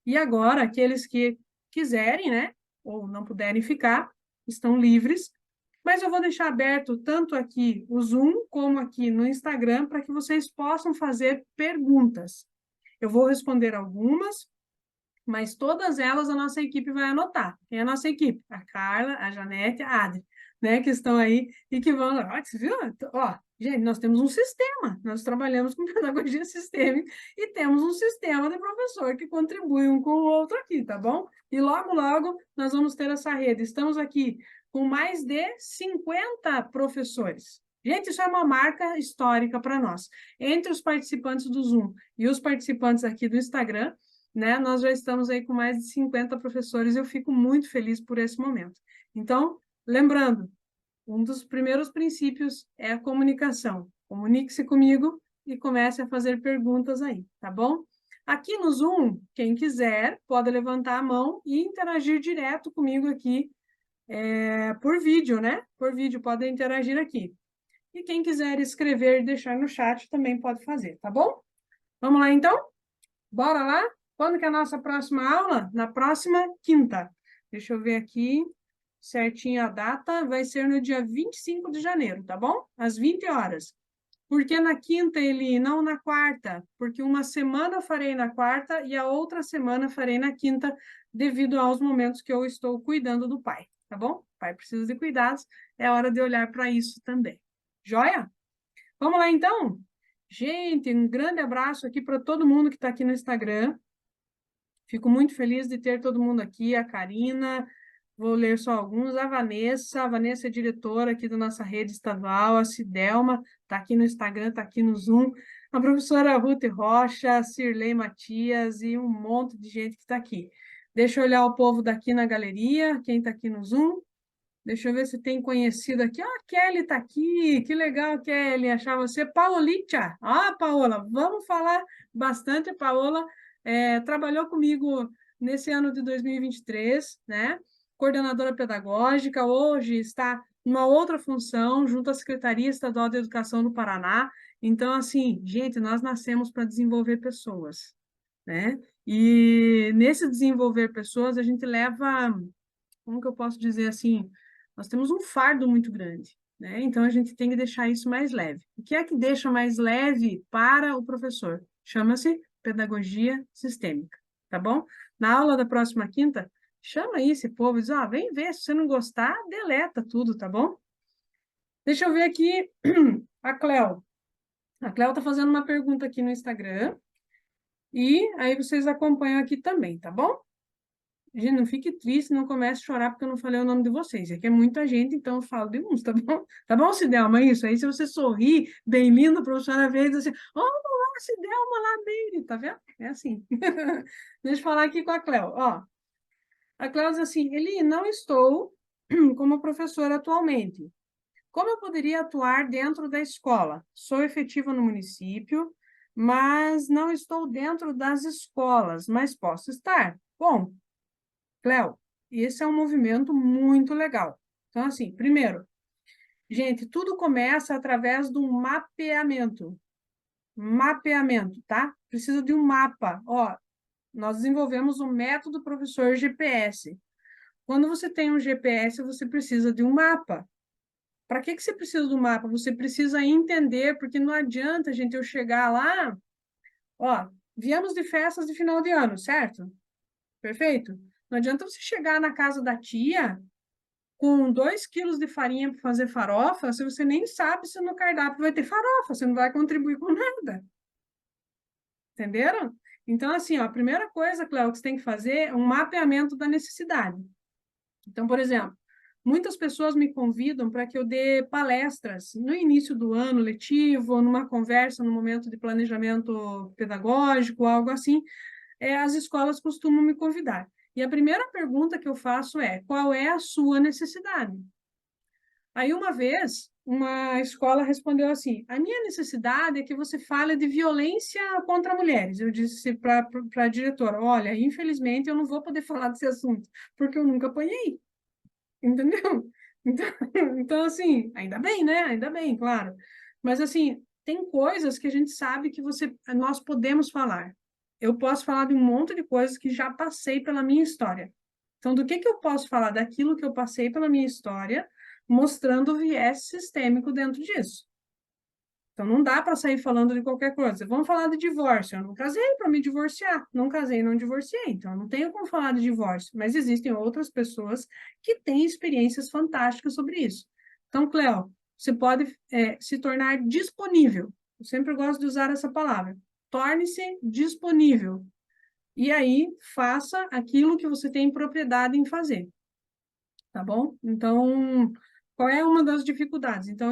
E agora, aqueles que quiserem, né, ou não puderem ficar, estão livres, mas eu vou deixar aberto tanto aqui o Zoom como aqui no Instagram para que vocês possam fazer perguntas. Eu vou responder algumas, mas todas elas a nossa equipe vai anotar. Quem é a nossa equipe? A Carla, a Janete, a Adri, né, que estão aí e que vão... Ó, você viu? Ó, gente, nós temos um sistema, nós trabalhamos com pedagogia sistêmica e temos um sistema de professor que contribui um com o outro aqui, tá bom? E logo, logo, nós vamos ter essa rede. Estamos aqui com mais de 50 professores. Gente, isso é uma marca histórica para nós. Entre os participantes do Zoom e os participantes aqui do Instagram, né, nós já estamos aí com mais de 50 professores e eu fico muito feliz por esse momento. Então, lembrando, um dos primeiros princípios é a comunicação. Comunique-se comigo e comece a fazer perguntas aí, tá bom? Aqui no Zoom, quem quiser pode levantar a mão e interagir direto comigo aqui por vídeo, né? Por vídeo, podem interagir aqui. E quem quiser escrever e deixar no chat também pode fazer, tá bom? Vamos lá, então? Bora lá? Quando que é a nossa próxima aula? Na próxima quinta. Deixa eu ver aqui certinho a data. Vai ser no dia 25 de janeiro, tá bom? Às 20 horas. Por que na quinta, Eli? Não na quarta? Porque uma semana eu farei na quarta e a outra semana farei na quinta, devido aos momentos que eu estou cuidando do pai, tá bom? O pai precisa de cuidados, é hora de olhar para isso também. Joia? Vamos lá, então? Gente, um grande abraço aqui para todo mundo que está aqui no Instagram. Fico muito feliz de ter todo mundo aqui, a Karina, vou ler só alguns, a Vanessa é diretora aqui da nossa rede estadual, a Cidelma, está aqui no Instagram, está aqui no Zoom, a professora Ruth Rocha, a Cirlei Matias e um monte de gente que está aqui. Deixa eu olhar o povo daqui na galeria, quem está aqui no Zoom. Deixa eu ver se tem conhecido aqui. Ah, a Kelly está aqui. Que legal, Kelly, achar você. Paolitia. Ah, Paola, vamos falar bastante. A Paola trabalhou comigo nesse ano de 2023, né? Coordenadora pedagógica, hoje está numa outra função, junto à Secretaria Estadual de Educação do Paraná. Então, assim, gente, nós nascemos para desenvolver pessoas, né? E nesse desenvolver pessoas, a gente leva, como que eu posso dizer assim, nós temos um fardo muito grande, né? Então a gente tem que deixar isso mais leve. O que é que deixa mais leve para o professor? Chama-se pedagogia sistêmica, tá bom? Na aula da próxima quinta, chama aí esse povo e diz, ó, vem ver, se você não gostar, deleta tudo, tá bom? Deixa eu ver aqui a Cléo. A Cléo está fazendo uma pergunta aqui no Instagram. E aí vocês acompanham aqui também, tá bom? Gente, não fique triste, não comece a chorar porque eu não falei o nome de vocês. É que é muita gente, então eu falo de uns, tá bom? Tá bom, Cidelma? Isso aí, se você sorrir, bem lindo, a professora vez assim, oh, lá, Cidelma, lá dele, tá vendo? É assim. Deixa eu falar aqui com a Cléo. Ó, a Cléo diz assim, Eli, não estou como professora atualmente. Como eu poderia atuar dentro da escola? Sou efetiva no município, mas não estou dentro das escolas, mas posso estar. Bom, Cléo, esse é um movimento muito legal. Então, assim, primeiro, gente, tudo começa através do mapeamento. Mapeamento, tá? Precisa de um mapa. Ó, nós desenvolvemos o método professor GPS. Quando você tem um GPS, você precisa de um mapa. Para que você precisa do mapa? Você precisa entender, porque não adianta, gente, eu chegar lá, ó, viemos de festas de final de ano, certo? Perfeito? Não adianta você chegar na casa da tia com 2 quilos de farinha para fazer farofa, se você nem sabe se no cardápio vai ter farofa, você não vai contribuir com nada. Entenderam? Então, assim, ó, a primeira coisa, Cléo, que você tem que fazer é um mapeamento da necessidade. Então, por exemplo, muitas pessoas me convidam para que eu dê palestras no início do ano letivo, ou numa conversa, no momento de planejamento pedagógico, algo assim. As escolas costumam me convidar. E a primeira pergunta que eu faço é: qual é a sua necessidade? Aí, uma vez, uma escola respondeu assim: a minha necessidade é que você fale de violência contra mulheres. Eu disse para a diretora: olha, infelizmente eu não vou poder falar desse assunto, porque eu nunca apanhei. Entendeu? Então, então, assim, ainda bem, né? Ainda bem, claro. Mas, assim, tem coisas que a gente sabe que nós podemos falar. Eu posso falar de um monte de coisas que já passei pela minha história. Então, do que eu posso falar daquilo que eu passei pela minha história, mostrando o viés sistêmico dentro disso. Então, não dá para sair falando de qualquer coisa. Vamos falar de divórcio. Eu não casei para me divorciar. Não casei, não divorciei. Então, eu não tenho como falar de divórcio. Mas existem outras pessoas que têm experiências fantásticas sobre isso. Então, Cleo, você pode se tornar disponível. Eu sempre gosto de usar essa palavra. Torne-se disponível. E aí, faça aquilo que você tem propriedade em fazer. Tá bom? Então, qual é uma das dificuldades? Então,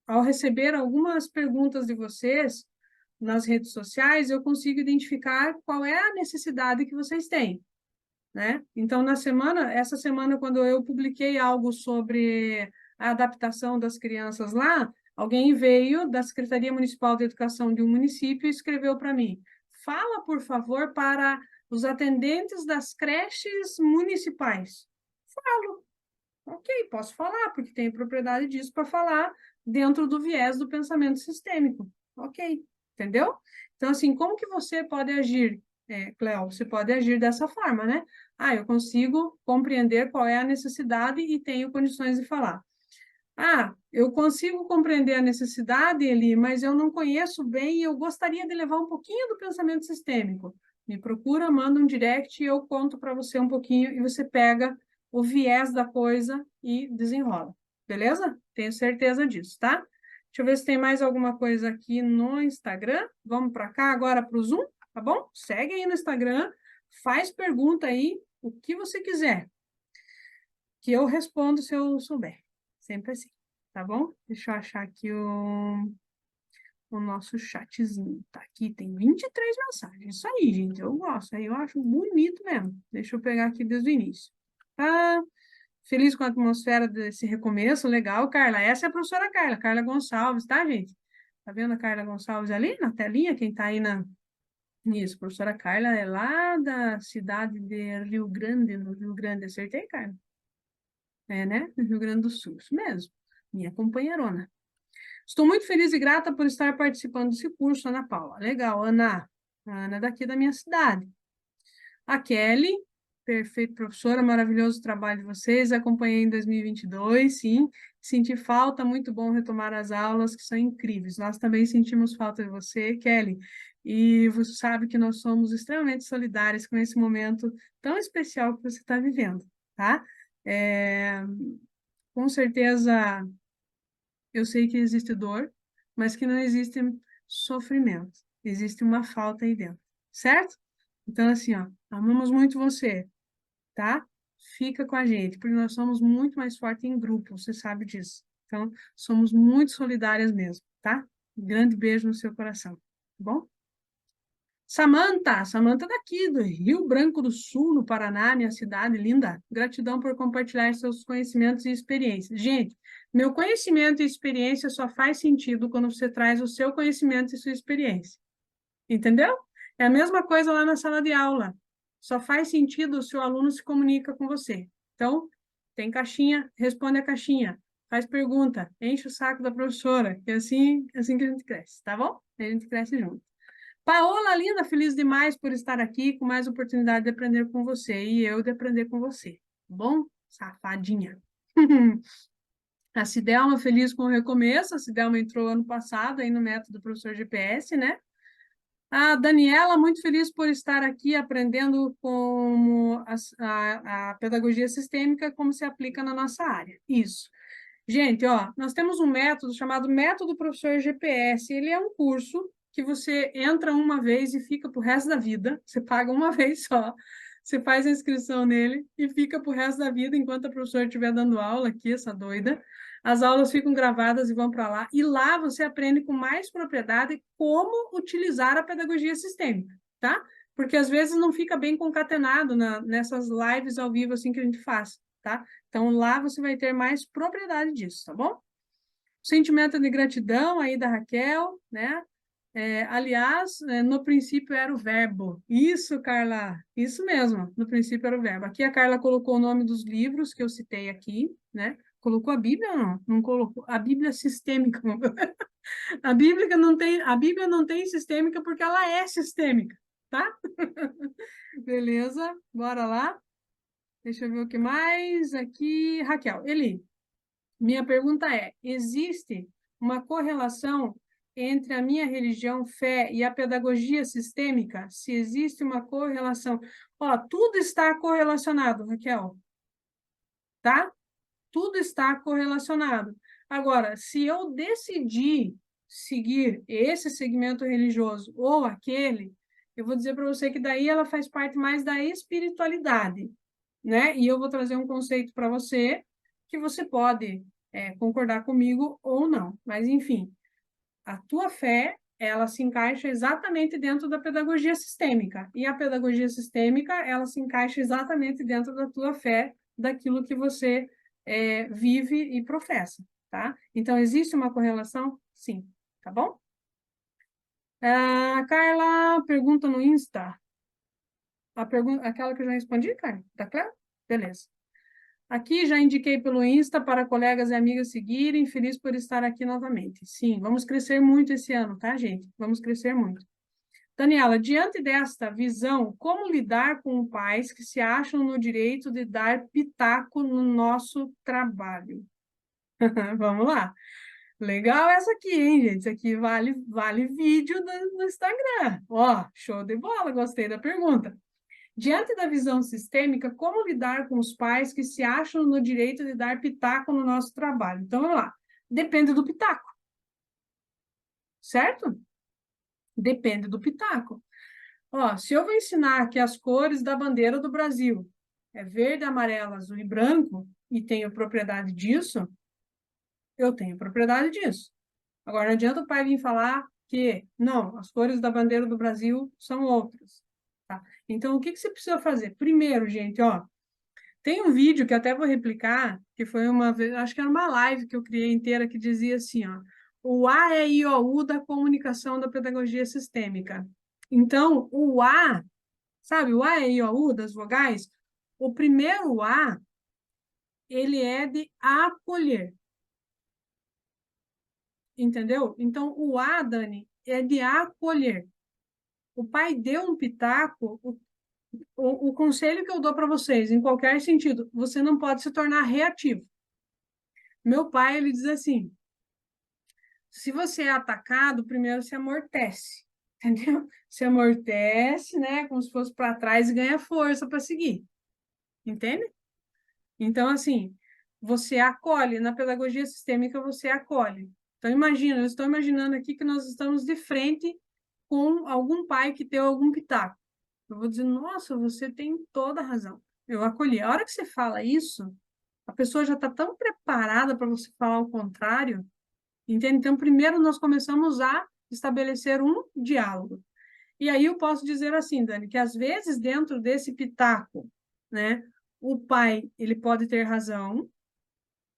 ao receber algumas perguntas de vocês nas redes sociais, eu consigo identificar qual é a necessidade que vocês têm, né? Então, essa semana, quando eu publiquei algo sobre a adaptação das crianças lá, alguém veio da Secretaria Municipal de Educação de um município e escreveu para mim: fala, por favor, para os atendentes das creches municipais. Falo. Ok, posso falar, porque tenho propriedade disso para falar dentro do viés do pensamento sistêmico. Ok, entendeu? Então, assim, como que você pode agir, Cléo? Você pode agir dessa forma, né? Ah, eu consigo compreender qual é a necessidade e tenho condições de falar. Ah, eu consigo compreender a necessidade, Eli, mas eu não conheço bem e eu gostaria de levar um pouquinho do pensamento sistêmico. Me procura, manda um direct e eu conto para você um pouquinho e você pega o viés da coisa e desenrola. Beleza? Tenho certeza disso, tá? Deixa eu ver se tem mais alguma coisa aqui no Instagram. Vamos para cá agora para o Zoom, tá bom? Segue aí no Instagram, faz pergunta aí, o que você quiser, que eu respondo se eu souber. Sempre assim, tá bom? Deixa eu achar aqui o nosso chatzinho. Tá aqui, tem 23 mensagens. Isso aí, gente, eu gosto. Aí eu acho bonito mesmo. Deixa eu pegar aqui desde o início. Ah, feliz com a atmosfera desse recomeço. Legal, Carla. Essa é a professora Carla, Carla Gonçalves, tá, gente? Tá vendo a Carla Gonçalves ali na telinha? Quem tá aí na... Isso, a professora Carla é lá da cidade de Rio Grande, no Rio Grande. Acertei, Carla? É, né? No Rio Grande do Sul, isso mesmo. Minha companheirona. Estou muito feliz e grata por estar participando desse curso, Ana Paula. Legal, Ana. A Ana é daqui da minha cidade. A Kelly, perfeito, professora, maravilhoso o trabalho de vocês. Acompanhei em 2022, sim. Senti falta, muito bom retomar as aulas, que são incríveis. Nós também sentimos falta de você, Kelly. E você sabe que nós somos extremamente solidários com esse momento tão especial que você está vivendo, tá? Com certeza eu sei que existe dor, mas que não existe sofrimento. Existe uma falta aí dentro, certo? Então, assim, ó, amamos muito você, tá? Fica com a gente, porque nós somos muito mais fortes em grupo, você sabe disso. Então, somos muito solidárias mesmo, tá? Um grande beijo no seu coração, tá bom? Samanta daqui do Rio Branco do Sul, no Paraná, minha cidade linda. Gratidão por compartilhar seus conhecimentos e experiências. Gente, meu conhecimento e experiência só faz sentido quando você traz o seu conhecimento e sua experiência. Entendeu? É a mesma coisa lá na sala de aula. Só faz sentido se o aluno se comunica com você. Então, tem caixinha, responde a caixinha, faz pergunta, enche o saco da professora, que é assim que a gente cresce, tá bom? A gente cresce junto. Paola, linda, feliz demais por estar aqui com mais oportunidade de aprender com você e eu de aprender com você. Tá bom? Safadinha. A Cidelma, feliz com o recomeço. A Cidelma entrou ano passado aí no método do professor GPS, né? A Daniela, muito feliz por estar aqui aprendendo como a pedagogia sistêmica, como se aplica na nossa área. Isso. Gente, ó, nós temos um método chamado Método Professor GPS. Ele é um curso que você entra uma vez e fica pro resto da vida. Você paga uma vez só. Você faz a inscrição nele e fica pro resto da vida enquanto a professora estiver dando aula aqui, essa doida. As aulas ficam gravadas e vão para lá. E lá você aprende com mais propriedade como utilizar a pedagogia sistêmica, tá? Porque às vezes não fica bem concatenado nessas lives ao vivo assim que a gente faz, tá? Então, lá você vai ter mais propriedade disso, tá bom? Sentimento de gratidão aí da Raquel, né? Aliás, no princípio era o verbo. Isso, Carla, isso mesmo, no princípio era o verbo. Aqui a Carla colocou o nome dos livros que eu citei aqui, né? Colocou a Bíblia ou não? Não colocou. A Bíblia sistêmica. A Bíblia não tem sistêmica porque ela é sistêmica, tá? Beleza, bora lá. Deixa eu ver o que mais aqui. Raquel, Eli, minha pergunta é: existe uma correlação entre a minha religião, fé e a pedagogia sistêmica? Se existe uma correlação. Ó, tudo está correlacionado, Raquel, tá? Tudo está correlacionado. Agora, se eu decidir seguir esse segmento religioso ou aquele, eu vou dizer para você que daí ela faz parte mais da espiritualidade, né? E eu vou trazer um conceito para você que você pode concordar comigo ou não. Mas, enfim, a tua fé, ela se encaixa exatamente dentro da pedagogia sistêmica. E a pedagogia sistêmica, ela se encaixa exatamente dentro da tua fé, daquilo que você vive e professa, tá? Então, existe uma correlação? Sim, tá bom? Carla, pergunta no Insta. Aquela que eu já respondi, Carla? Tá claro? Beleza. Aqui já indiquei pelo Insta para colegas e amigas seguirem. Feliz por estar aqui novamente. Sim, vamos crescer muito esse ano, tá, gente? Vamos crescer muito. Daniela, diante desta visão, como lidar com pais que se acham no direito de dar pitaco no nosso trabalho? Vamos lá. Legal essa aqui, hein, gente? Isso aqui vale vídeo no Instagram. Ó, show de bola, gostei da pergunta. Diante da visão sistêmica, como lidar com os pais que se acham no direito de dar pitaco no nosso trabalho? Então, vamos lá. Depende do pitaco, certo? Depende do pitaco. Ó, se eu vou ensinar que as cores da bandeira do Brasil é verde, amarelo, azul e branco, e tenho propriedade disso, eu tenho propriedade disso. Agora, não adianta o pai vir falar que, não, as cores da bandeira do Brasil são outras. Tá? Então, o que você precisa fazer? Primeiro, gente, ó, tem um vídeo que até vou replicar, que foi uma vez, acho que era uma live que eu criei inteira, que dizia assim, ó, o A, E, I, O, U da comunicação da pedagogia sistêmica. Então, o A, sabe, o A, E, I, O, U das vogais, o primeiro A, ele é de acolher, entendeu? Então, o A, Dani, é de acolher. O pai deu um pitaco, o conselho que eu dou para vocês, em qualquer sentido, você não pode se tornar reativo. Meu pai, ele diz assim, se você é atacado, primeiro se amortece, entendeu? Se amortece, né, como se fosse para trás e ganha força para seguir, entende? Então, assim, você acolhe. Na pedagogia sistêmica, você acolhe. Então, imagina, eu estou imaginando aqui que nós estamos de frente com algum pai que tem algum pitaco. Eu vou dizer, nossa, você tem toda a razão. Eu acolhi. A hora que você fala isso, a pessoa já está tão preparada para você falar o contrário, entende? Então, primeiro nós começamos a estabelecer um diálogo. E aí eu posso dizer assim, Dani, que às vezes dentro desse pitaco, né, o pai, ele pode ter razão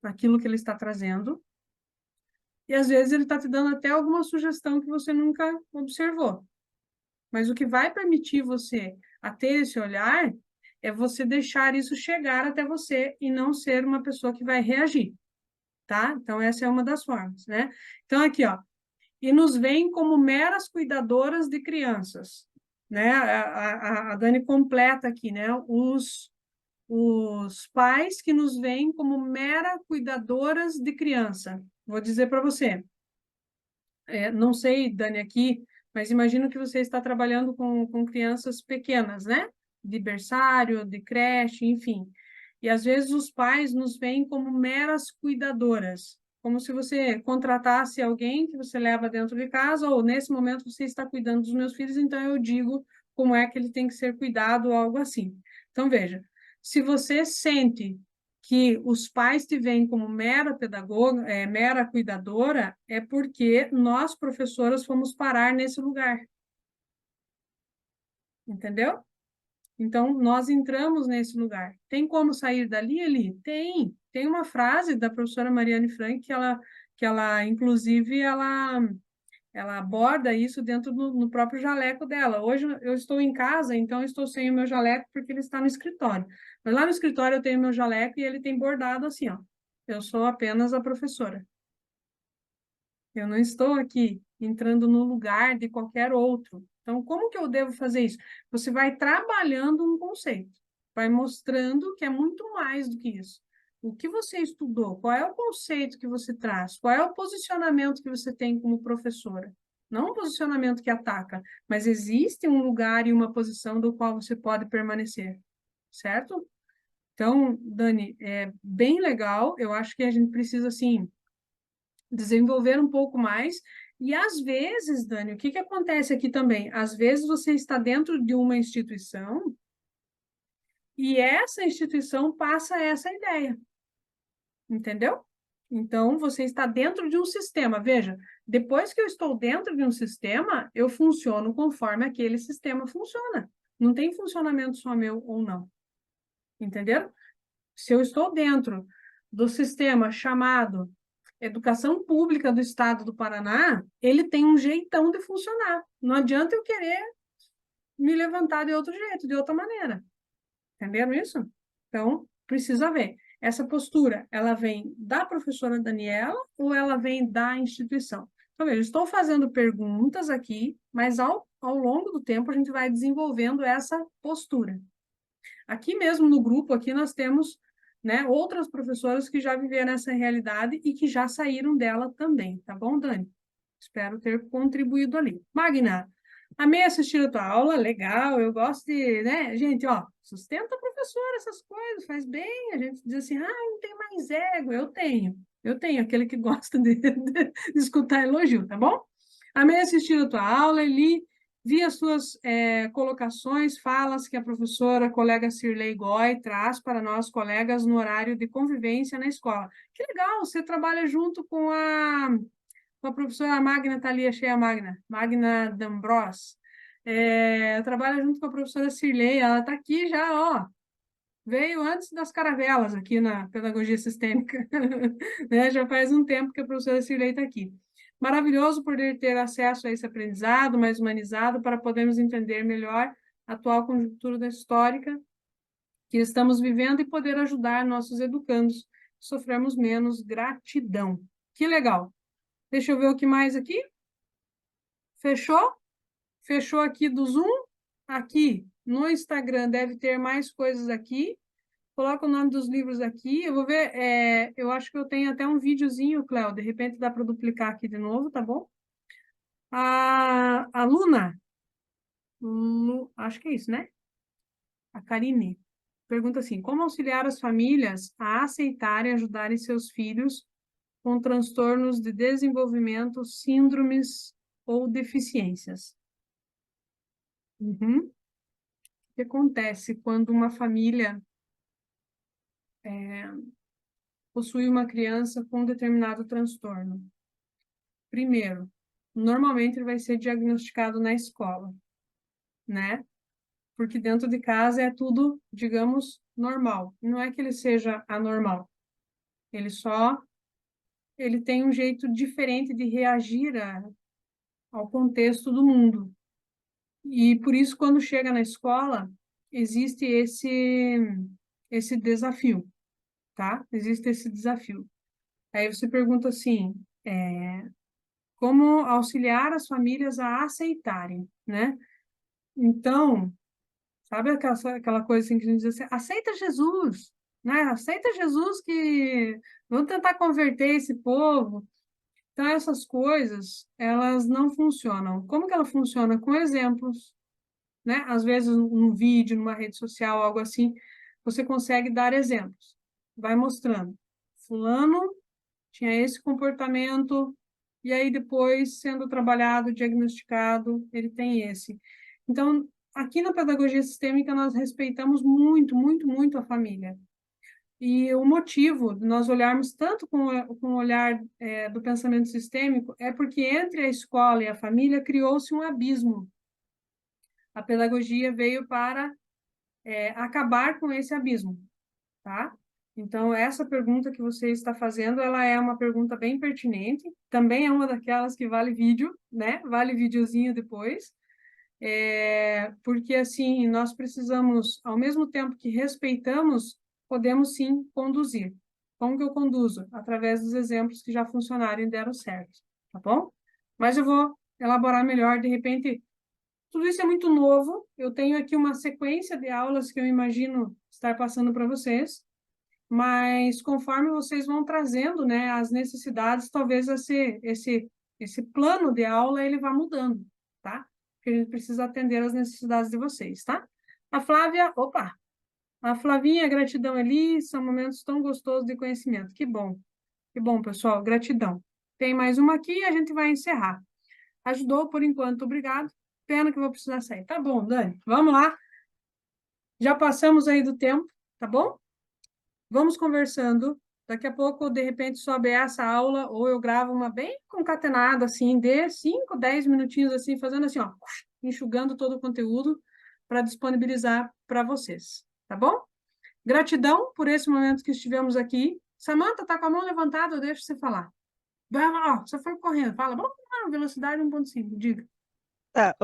naquilo que ele está trazendo, e às vezes ele está te dando até alguma sugestão que você nunca observou. Mas o que vai permitir você a ter esse olhar é você deixar isso chegar até você e não ser uma pessoa que vai reagir, tá? Então, essa é uma das formas, né? Então, aqui, ó. E nos veem como meras cuidadoras de crianças, né? A Dani completa aqui, né? Os pais que nos veem como mera cuidadoras de criança. Vou dizer para você, não sei, Dani, aqui, mas imagino que você está trabalhando com crianças pequenas, né? De berçário, de creche, enfim. E às vezes os pais nos veem como meras cuidadoras, como se você contratasse alguém que você leva dentro de casa, ou nesse momento você está cuidando dos meus filhos, então eu digo como é que ele tem que ser cuidado, ou algo assim. Então, veja, se você sente que os pais te veem como mera pedagoga, mera cuidadora, é porque nós, professoras, fomos parar nesse lugar. Entendeu? Então, nós entramos nesse lugar. Tem como sair dali, Eli? Tem. Tem uma frase da professora Mariane Frank que ela inclusive, ela aborda isso dentro no próprio jaleco dela. Hoje eu estou em casa, então eu estou sem o meu jaleco porque ele está no escritório. Mas lá no escritório eu tenho meu jaleco e ele tem bordado assim, ó. Eu sou apenas a professora. Eu não estou aqui entrando no lugar de qualquer outro. Então, como que eu devo fazer isso? Você vai trabalhando um conceito, vai mostrando que é muito mais do que isso. O que você estudou? Qual é o conceito que você traz? Qual é o posicionamento que você tem como professora? Não um posicionamento que ataca, mas existe um lugar e uma posição do qual você pode permanecer, certo? Então, Dani, é bem legal. Eu acho que a gente precisa, assim, desenvolver um pouco mais. E às vezes, Dani, o que que acontece aqui também? Às vezes você está dentro de uma instituição e essa instituição passa essa ideia, entendeu? Então, você está dentro de um sistema. Veja, depois que eu estou dentro de um sistema, eu funciono conforme aquele sistema funciona. Não tem funcionamento só meu ou não. Entenderam? Se eu estou dentro do sistema chamado Educação Pública do Estado do Paraná, ele tem um jeitão de funcionar. Não adianta eu querer me levantar de outro jeito, de outra maneira. Entenderam isso? Então, precisa ver. Essa postura, ela vem da professora Daniela ou ela vem da instituição? Então, veja, estou fazendo perguntas aqui, mas ao longo do tempo a gente vai desenvolvendo essa postura. Aqui mesmo no grupo, aqui nós temos, né, outras professoras que já viveram essa realidade e que já saíram dela também, tá bom, Dani? Espero ter contribuído ali. Magna, amei assistir a tua aula, legal, eu gosto de, né, gente, ó, sustenta a professora essas coisas, faz bem, a gente diz assim, não tem mais ego, eu tenho aquele que gosta de escutar elogio, tá bom? Amei assistir a tua aula, Eli, vi as suas colocações, falas que a professora, colega Cirlei Goy, traz para nós, colegas, no horário de convivência na escola. Que legal, você trabalha junto com a professora Magna, tá ali, achei a Magna, Magna D'Ambros. Trabalha junto com a professora Cirlei, ela está aqui já, ó, veio antes das caravelas aqui na pedagogia sistêmica, né? Já faz um tempo que a professora Cirlei está aqui. Maravilhoso poder ter acesso a esse aprendizado mais humanizado para podermos entender melhor a atual conjuntura histórica que estamos vivendo e poder ajudar nossos educandos a sofrermos menos. Gratidão. Que legal. Deixa eu ver o que mais aqui. Fechou? Fechou aqui do Zoom. Aqui no Instagram deve ter mais coisas aqui. Coloca o nome dos livros aqui. Eu vou ver, eu acho que eu tenho até um videozinho, Cléo. De repente dá para duplicar aqui de novo, tá bom? A Luna, acho que é isso, né? A Karine. Pergunta assim: como auxiliar as famílias a aceitarem e ajudarem seus filhos com transtornos de desenvolvimento, síndromes ou deficiências? Uhum. O que acontece quando uma família possui uma criança com determinado transtorno? Primeiro, normalmente ele vai ser diagnosticado na escola, né? Porque dentro de casa é tudo, digamos, normal. Não é que ele seja anormal, ele só ele tem um jeito diferente de reagir ao contexto do mundo. E por isso, quando chega na escola, existe esse desafio, tá? Existe esse desafio. Aí você pergunta assim, como auxiliar as famílias a aceitarem, né? Então, sabe aquela coisa assim que a gente diz assim, aceita Jesus, né? Aceita Jesus que vamos tentar converter esse povo. Então, essas coisas, elas não funcionam. Como que ela funciona? Com exemplos, né? Às vezes, num vídeo, numa rede social, algo assim, você consegue dar exemplos. Vai mostrando. Fulano tinha esse comportamento, e aí depois, sendo trabalhado, diagnosticado, ele tem esse. Então, aqui na pedagogia sistêmica, nós respeitamos muito, muito, muito a família. E o motivo de nós olharmos tanto com o olhar do pensamento sistêmico é porque entre a escola e a família criou-se um abismo. A pedagogia veio para acabar com esse abismo, tá? Então, essa pergunta que você está fazendo, ela é uma pergunta bem pertinente, também é uma daquelas que vale vídeo, né? Vale videozinho depois, porque, assim, nós precisamos, ao mesmo tempo que respeitamos, podemos sim conduzir. Como que eu conduzo? Através dos exemplos que já funcionaram e deram certo, tá bom? Mas eu vou elaborar melhor, de repente, tudo isso é muito novo, eu tenho aqui uma sequência de aulas que eu imagino estar passando para vocês, mas conforme vocês vão trazendo, né, as necessidades, talvez esse plano de aula ele vá mudando, tá? Porque a gente precisa atender às necessidades de vocês, tá? A Flávia, opa, a Flavinha, gratidão ali, são momentos tão gostosos de conhecimento. Que bom, pessoal, gratidão. Tem mais uma aqui e a gente vai encerrar. Ajudou por enquanto, obrigado. Pena que eu vou precisar sair. Tá bom, Dani, vamos lá. Já passamos aí do tempo, tá bom? Vamos conversando. Daqui a pouco, de repente, sobe essa aula, ou eu gravo uma bem concatenada, assim, de 5, 10 minutinhos, assim, fazendo assim, ó, enxugando todo o conteúdo para disponibilizar para vocês, tá bom? Gratidão por esse momento que estivemos aqui. Samantha, tá com a mão levantada, eu deixo você falar. Vai lá, ó, você foi correndo, fala, vamos lá, velocidade 1.5, diga. Tá,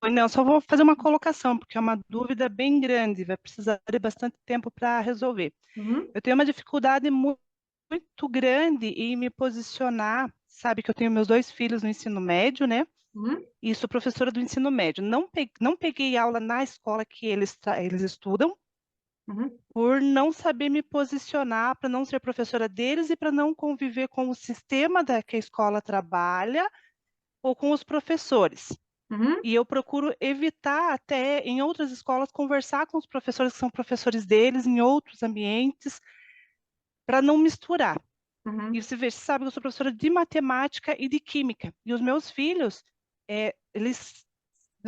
não, só vou fazer uma colocação, porque é uma dúvida bem grande, vai precisar de bastante tempo para resolver. Uhum, Eu tenho uma dificuldade muito grande em me posicionar, sabe que eu tenho meus dois filhos no ensino médio, né? uhum, E sou professora do ensino médio. Não peguei aula na escola que eles estudam, uhum, por não saber me posicionar, para não ser professora deles e para não conviver com o sistema que a escola trabalha ou com os professores. uhum, E eu procuro evitar até em outras escolas conversar com os professores que são professores deles em outros ambientes para não misturar. E uhum, você vê, você sabe que eu sou professora de matemática e de química. E os meus filhos, eles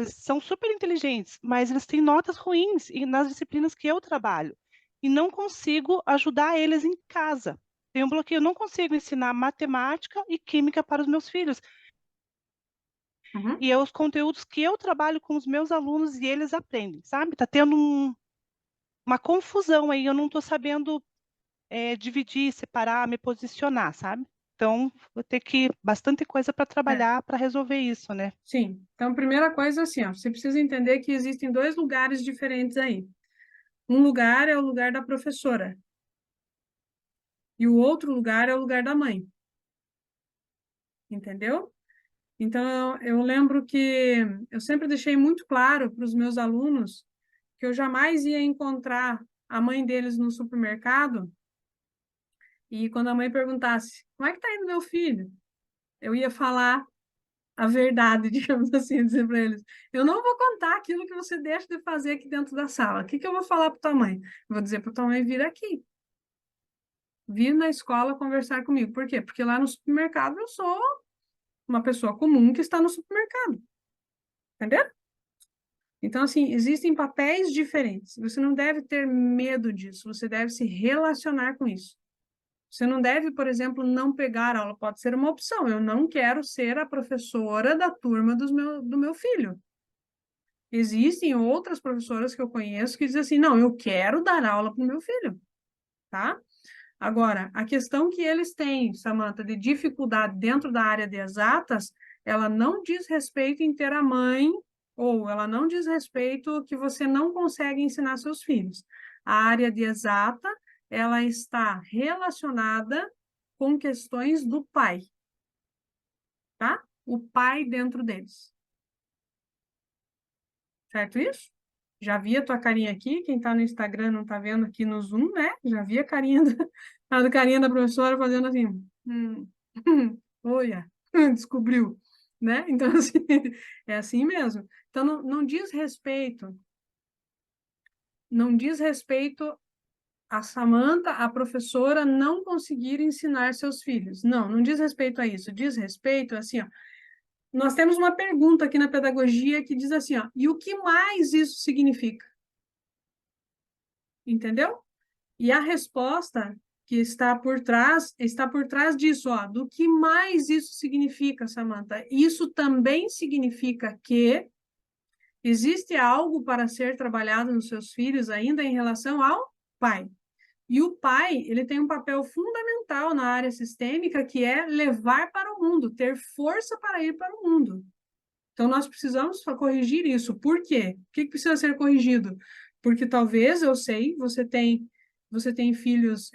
são super inteligentes, mas eles têm notas ruins nas disciplinas que eu trabalho. E não consigo ajudar eles em casa. Tem um bloqueio, eu não consigo ensinar matemática e química para os meus filhos. uhum. E é os conteúdos que eu trabalho com os meus alunos e eles aprendem, sabe? Tá tendo uma confusão aí, eu não estou sabendo dividir, separar, me posicionar, sabe? Então, vou ter que bastante coisa para É, trabalhar para resolver isso, né? sim. Então, primeira coisa, assim, ó, você precisa entender que existem dois lugares diferentes aí. Um lugar é o lugar da professora e o outro lugar é o lugar da mãe, entendeu? Então, eu lembro que eu sempre deixei muito claro para os meus alunos que eu jamais ia encontrar a mãe deles no supermercado e quando a mãe perguntasse, como é que tá indo meu filho? Eu ia falar a verdade, digamos assim, dizer para eles. Eu não vou contar aquilo que você deixa de fazer aqui dentro da sala. O que que eu vou falar para tua mãe? Eu vou dizer para tua mãe vir aqui, vir na escola conversar comigo. Por quê? Porque lá no supermercado eu sou uma pessoa comum que está no supermercado. Entendeu? Então, assim, existem papéis diferentes. Você não deve ter medo disso, você deve se relacionar com isso. Você não deve, por exemplo, não pegar aula. Pode ser uma opção. Eu não quero ser a professora da turma do meu filho. Existem outras professoras que eu conheço que dizem assim, não, eu quero dar aula para o meu filho, tá? Agora, a questão que eles têm, Samantha, de dificuldade dentro da área de exatas, ela não diz respeito em ter a mãe, ou ela não diz respeito que você não consegue ensinar seus filhos. A área de exata, ela está relacionada com questões do pai, tá? O pai dentro deles. Certo isso? Já vi a tua carinha aqui, quem está no Instagram não está vendo aqui no Zoom, né? Já vi a carinha a carinha da professora fazendo assim, olha, descobriu, né? Então, assim, é assim mesmo. Então, não diz respeito, não diz respeito a Samantha, a professora, não conseguir ensinar seus filhos. Não diz respeito a isso. Diz respeito, assim, ó, nós temos uma pergunta aqui na pedagogia que diz assim, ó, e o que mais isso significa? Entendeu? E a resposta que está por trás disso, ó, do que mais isso significa, Samantha? Isso também significa que existe algo para ser trabalhado nos seus filhos ainda em relação ao pai. E o pai, ele tem um papel fundamental na área sistêmica, que é levar para o mundo, ter força para ir para o mundo. Então, nós precisamos corrigir isso. Por quê? O que precisa ser corrigido? Porque talvez, eu sei, você tem filhos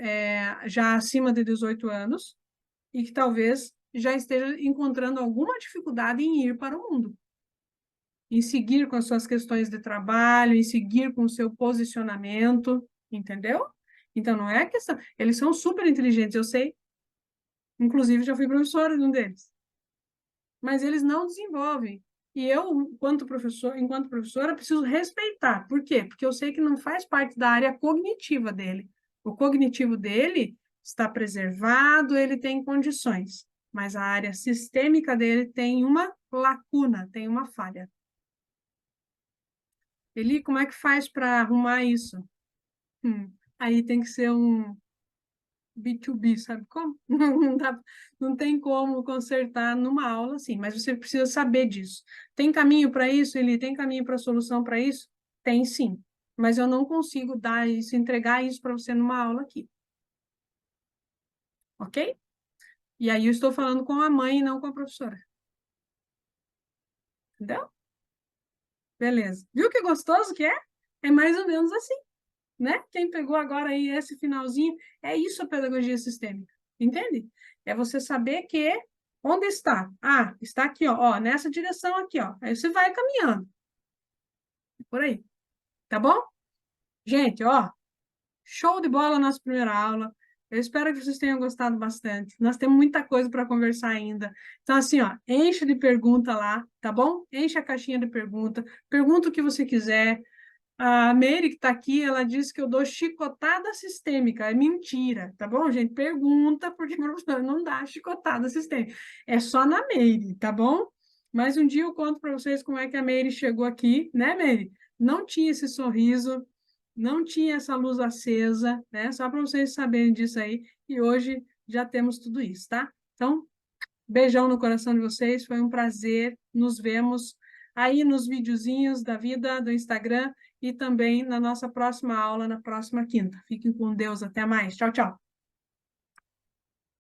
já acima de 18 anos e que talvez já esteja encontrando alguma dificuldade em ir para o mundo, em seguir com as suas questões de trabalho, em seguir com o seu posicionamento, entendeu? Então, não é questão... Eles são super inteligentes, eu sei. Inclusive, já fui professora de um deles. Mas eles não desenvolvem. E eu, enquanto professora, preciso respeitar. Por quê? Porque eu sei que não faz parte da área cognitiva dele. O cognitivo dele está preservado, ele tem condições, mas a área sistêmica dele tem uma lacuna, tem uma falha. Eli, como é que faz para arrumar isso? Aí tem que ser um B2B, sabe como? Não tem como consertar numa aula assim, mas você precisa saber disso. Tem caminho para isso, Eli? Tem caminho para solução para isso? Tem sim, mas eu não consigo dar isso, entregar isso para você numa aula aqui, ok? E aí eu estou falando com a mãe e não com a professora. Entendeu? Beleza. Viu que gostoso que é? É mais ou menos assim, né? Quem pegou agora aí esse finalzinho, é isso a pedagogia sistêmica, entende? É você saber que onde está? Ah, está aqui, ó, nessa direção aqui, ó. Aí você vai caminhando. Por aí. Tá bom? Gente, ó, show de bola a nossa primeira aula. Eu espero que vocês tenham gostado bastante. Nós temos muita coisa para conversar ainda. Então, assim, ó, enche de pergunta lá, tá bom? Enche a caixinha de pergunta. Pergunta o que você quiser. A Meire, que está aqui, ela disse que eu dou chicotada sistêmica. É mentira, tá bom, gente? Pergunta, porque professor não dá chicotada sistêmica. É só na Meire, tá bom? Mas um dia eu conto para vocês como é que a Meire chegou aqui, né, Meire? Não tinha esse sorriso, não tinha essa luz acesa, né? Só para vocês saberem disso aí. E hoje já temos tudo isso, tá? Então, beijão no coração de vocês, foi um prazer. Nos vemos aí nos videozinhos da vida do Instagram e também na nossa próxima aula, na próxima quinta. Fiquem com Deus, até mais. Tchau, tchau.